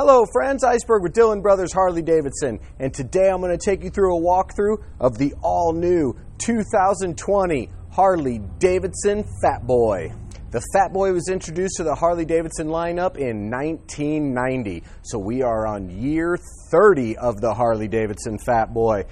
Hello friends, Iceberg with Dillon Brothers Harley Davidson, and today I'm going to take you through a walkthrough of the all-new 2020 Harley Davidson Fat Boy. The Fat Boy was introduced to the Harley Davidson lineup in 1990, so we are on year 30 of the Harley Davidson Fat Boy.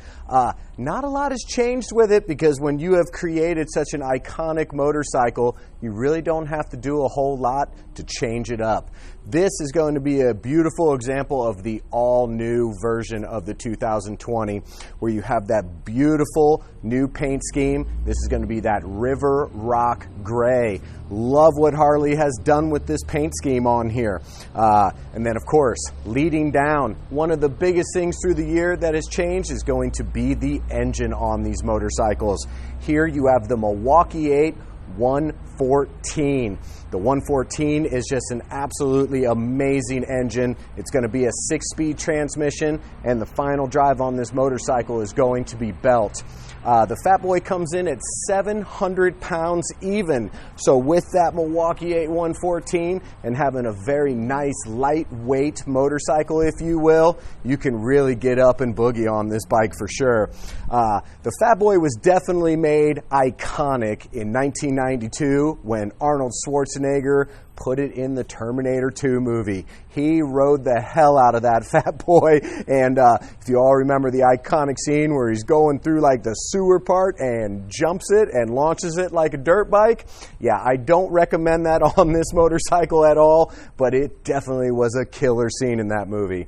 Not a lot has changed with it because when you have created such an iconic motorcycle, you really don't have to do a whole lot to change it up. This is going to be a beautiful example of the all-new version of the 2020, where you have that beautiful new paint scheme. This is going to be that River Rock Gray. Love what Harley has done with this paint scheme on here. And then, of course, leading down, one of the biggest things through the year that has changed is going to be the engine on these motorcycles. Here you have the Milwaukee 8 114. The 114 is just an absolutely amazing engine. It's going to be a 6-speed transmission, and the final drive on this motorcycle is going to be belt. The Fat Boy comes in at 700 pounds even. So with that Milwaukee 8 114 and having a very nice lightweight motorcycle, if you will, you can really get up and boogie on this bike for sure. The Fat Boy was definitely made iconic in 1992 when Arnold Schwarzenegger put it in the Terminator 2 movie. He rode the hell out of that Fat Boy, and if you all remember the iconic scene where he's going through like the sewer part and jumps it and launches it like a dirt bike, yeah, I don't recommend that on this motorcycle at all, but it definitely was a killer scene in that movie.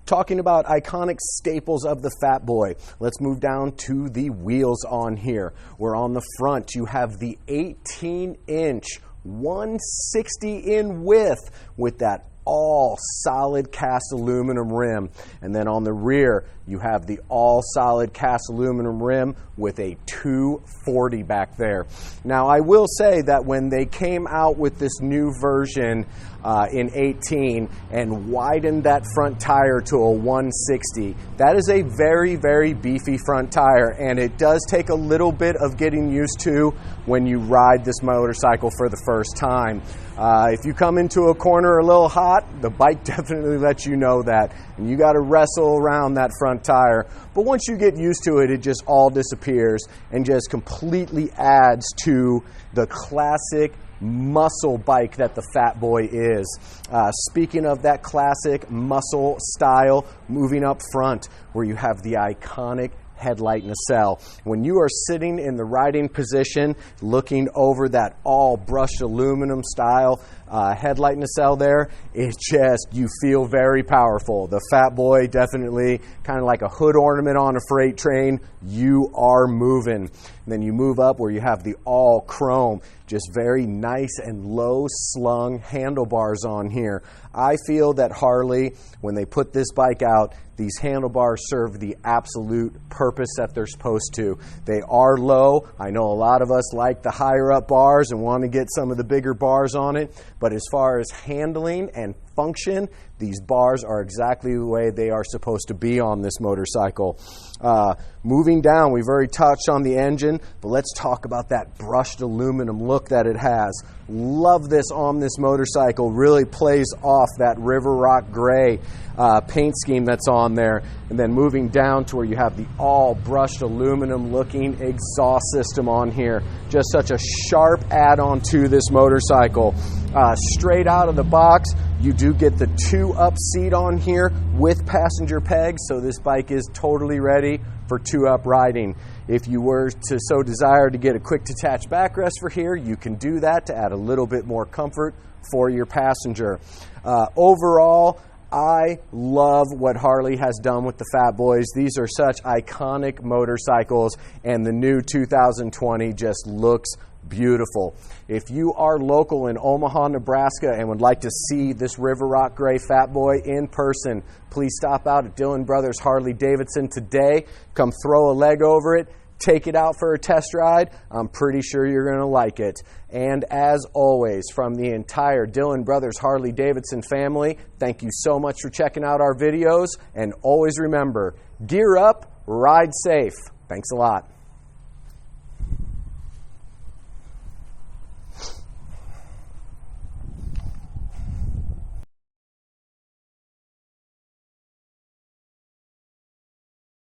Talking about iconic staples of the Fat Boy, let's move down to the wheels on here. Where on the front you have the 18-inch 160 in width with that all solid cast aluminum rim, and then on the rear you have the all solid cast aluminum rim with a 240 back there. Now I will say that when they came out with this new version in 18 and widened that front tire to a 160, that is a very beefy front tire, and it does take a little bit of getting used to when you ride this motorcycle for the first time. If you come into a corner a little hot, the bike definitely lets you know that, and you got to wrestle around that front tire. But once you get used to it, it just all disappears and just completely adds to the classic muscle bike that the Fat Boy is. Speaking of that classic muscle style, moving up front where you have the iconic headlight nacelle. When you are sitting in the riding position looking over that all brushed aluminum style headlight nacelle there, it just, you feel very powerful. The Fat Boy definitely kind of like a hood ornament on a freight train. You are moving. And then you move up where you have the all chrome, just very nice and low slung handlebars on here. I feel that Harley, when they put this bike out, these handlebars serve the absolute purpose that they're supposed to. They are low. I know a lot of us like the higher up bars and want to get some of the bigger bars on it, but as far as handling and function, these bars are exactly the way they are supposed to be on this motorcycle. Moving down, we've already touched on the engine, but let's talk about that brushed aluminum look that it has. Love this on this motorcycle. Really plays off that River Rock Gray paint scheme that's on there. And then moving down to where you have the all brushed aluminum looking exhaust system on here. Just such a sharp add-on to this motorcycle. Straight out of the box, you do get the 2-up seat on here with passenger pegs, so this bike is totally ready for 2-up riding. If you were to so desire to get a quick detached backrest for here, you can do that to add a little bit more comfort for your passenger. Overall, I love what Harley has done with the Fat Boys. These are such iconic motorcycles, and the new 2020 just looks beautiful. If you are local in Omaha, Nebraska and would like to see this River Rock Gray Fat Boy in person, please stop out at Dillon Brothers Harley Davidson today. Come throw a leg over it. Take it out for a test ride. I'm pretty sure you're going to like it. And as always, from the entire Dillon Brothers Harley Davidson family, thank you so much for checking out our videos. And always remember, gear up, ride safe. Thanks a lot.